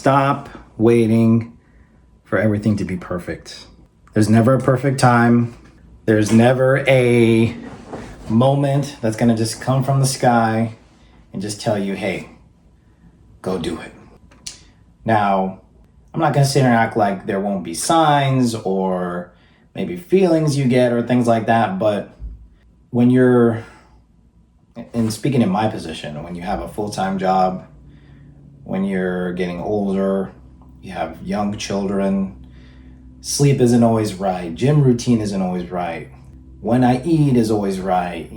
Stop waiting for everything to be perfect. There's never a perfect time. There's never a moment that's gonna just come from the sky and just tell you, hey, go do it. Now, I'm not gonna sit here and act like there won't be signs or maybe feelings you get or things like that, but when you're, and speaking in my position, when you have a full-time job, when you're getting older, you have young children, sleep isn't always right, gym routine isn't always right, when I eat is always right,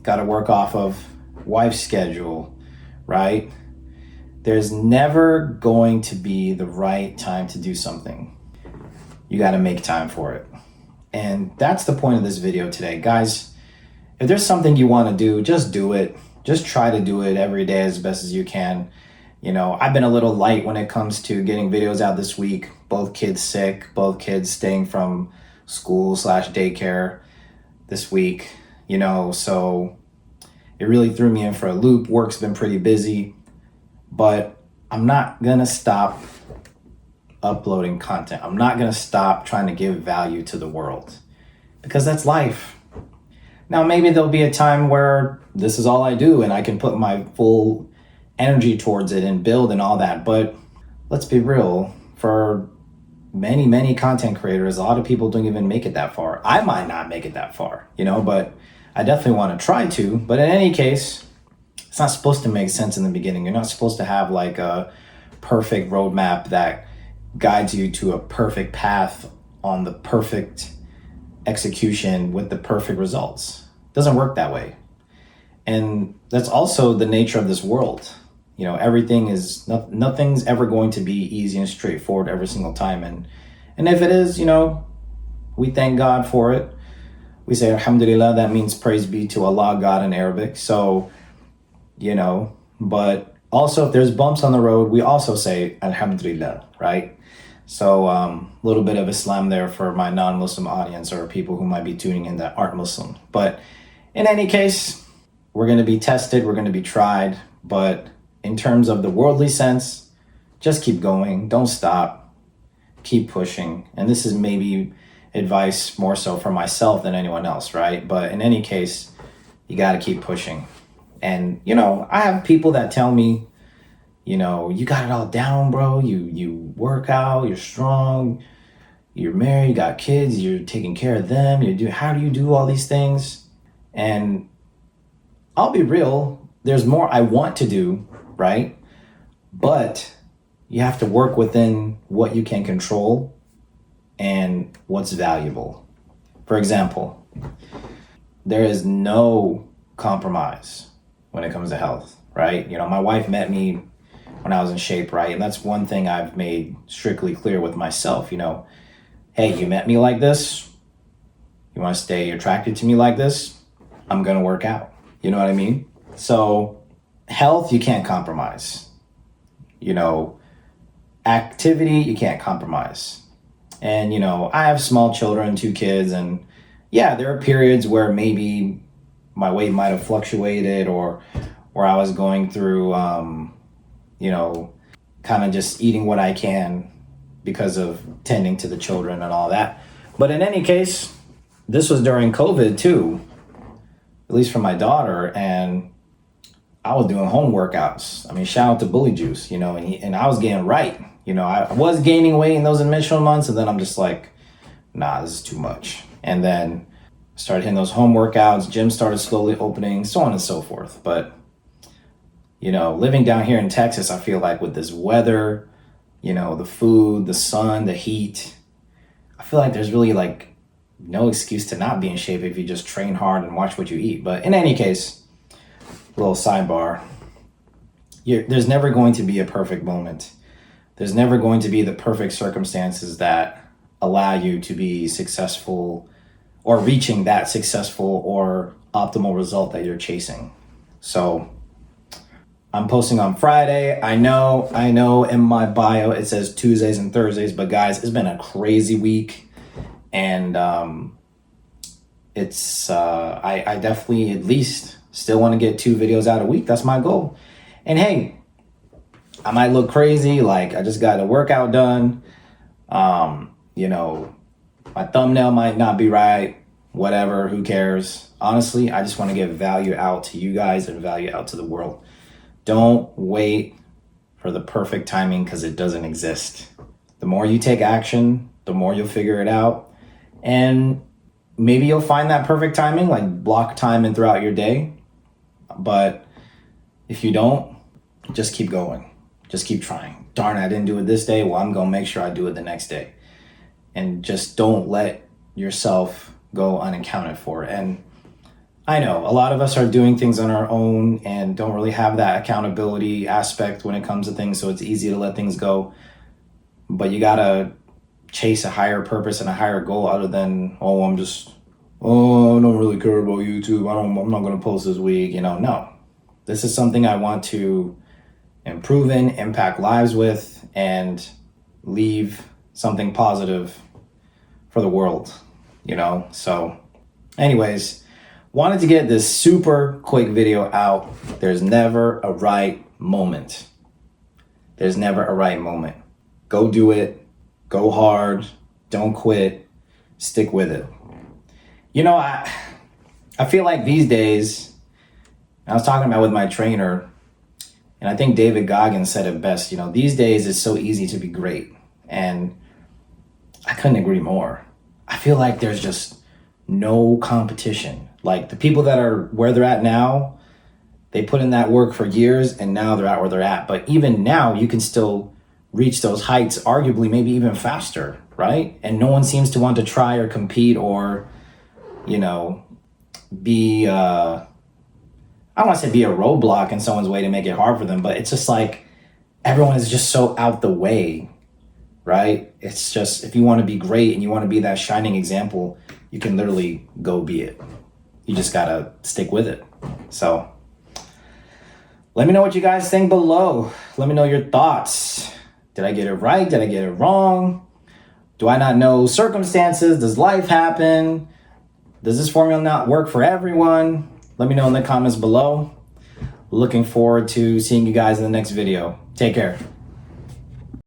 gotta work off of wife's schedule, right? There's never going to be the right time to do something. You gotta make time for it. And that's the point of this video today. Guys, if there's something you wanna do, just do it. Just try to do it every day as best as you can. I've been a little light when it comes to getting videos out this week. Both kids sick, both kids staying from school/daycare this week, so it really threw me in for a loop. Work's been pretty busy, but I'm not gonna stop uploading content. I'm not gonna stop trying to give value to the world because that's life. Now, maybe there'll be a time where this is all I do and I can put my full energy towards it and build and all that. But let's be real, for many content creators, a lot of people don't even make it that far. I might not make it that far, but I definitely want to try to. But in any case, it's not supposed to make sense in the beginning. You're not supposed to have like a perfect roadmap that guides you to a perfect path on the perfect execution with the perfect results. It doesn't work that way. And that's also the nature of this world. Nothing's ever going to be easy and straightforward every single time. And if it is, we thank God for it. We say Alhamdulillah, that means praise be to Allah, God in Arabic. So, but also if there's bumps on the road, we also say Alhamdulillah, right? So a little bit of Islam there for my non-Muslim audience or people who might be tuning in that aren't Muslim. But in any case, we're going to be tested, we're going to be tried, but in terms of the worldly sense, just keep going, don't stop, keep pushing. And this is maybe advice more so for myself than anyone else, right? But in any case, you got to keep pushing. And, I have people that tell me, you got it all down, bro. You work out, you're strong, you're married, you got kids, you're taking care of them. How do you do all these things? And I'll be real, there's more I want to do, right? But you have to work within what you can control and what's valuable. For example, there is no compromise when it comes to health, right? My wife met me when I was in shape, right? And that's one thing I've made strictly clear with myself, hey, you met me like this, you want to stay attracted to me like this, I'm going to work out. You know what I mean? So health, you can't compromise. Activity, you can't compromise. And, I have small children, 2 kids, and yeah, there are periods where maybe my weight might have fluctuated or where I was going through, kind of just eating what I can because of tending to the children and all that. But in any case, this was during COVID too, at least for my daughter, and I was doing home workouts. I mean, shout out to Bully Juice, and I was getting right. I was gaining weight in those initial months, and then I'm just like, nah, this is too much. And then started hitting those home workouts, gyms started slowly opening, so on and so forth. But, living down here in Texas, I feel like with this weather, the food, the sun, the heat, I feel like there's really like no excuse to not be in shape if you just train hard and watch what you eat. But in any case, little sidebar, there's never going to be a perfect moment. There's never going to be the perfect circumstances that allow you to be successful or reaching that successful or optimal result that you're chasing. So I'm posting on Friday. I know in my bio it says Tuesdays and Thursdays, but guys, it's been a crazy week. And I definitely at least still want to get 2 videos out a week. That's my goal. And hey, I might look crazy, like I just got a workout done. You know, my thumbnail might not be right, whatever, who cares? Honestly, I just want to give value out to you guys and value out to the world. Don't wait for the perfect timing because it doesn't exist. The more you take action, the more you'll figure it out. And maybe you'll find that perfect timing, like block time in throughout your day. But if you don't, just keep going. Just keep trying. Darn, I didn't do it this day. Well, I'm going to make sure I do it the next day. And just don't let yourself go unaccounted for. And I know a lot of us are doing things on our own and don't really have that accountability aspect when it comes to things. So it's easy to let things go. But you got to chase a higher purpose and a higher goal other than, I don't really care about YouTube. I'm not going to post this week. No. This is something I want to improve in, impact lives with, and leave something positive for the world, So anyways, wanted to get this super quick video out. There's never a right moment. There's never a right moment. Go do it. Go hard. Don't quit. Stick with it. I feel like these days, I was talking about with my trainer, and I think David Goggins said it best, these days it's so easy to be great. And I couldn't agree more. I feel like there's just no competition. Like the people that are where they're at now, they put in that work for years and now they're at where they're at. But even now you can still reach those heights, arguably maybe even faster, right? And no one seems to want to try or compete or, be, I don't want to say be a roadblock in someone's way to make it hard for them, but it's just like everyone is just so out the way, right? It's just, if you want to be great and you want to be that shining example, you can literally go be it. You just got to stick with it. So let me know what you guys think below. Let me know your thoughts. Did I get it right? Did I get it wrong? Do I not know circumstances? Does life happen? Does this formula not work for everyone? Let me know in the comments below. Looking forward to seeing you guys in the next video. Take care.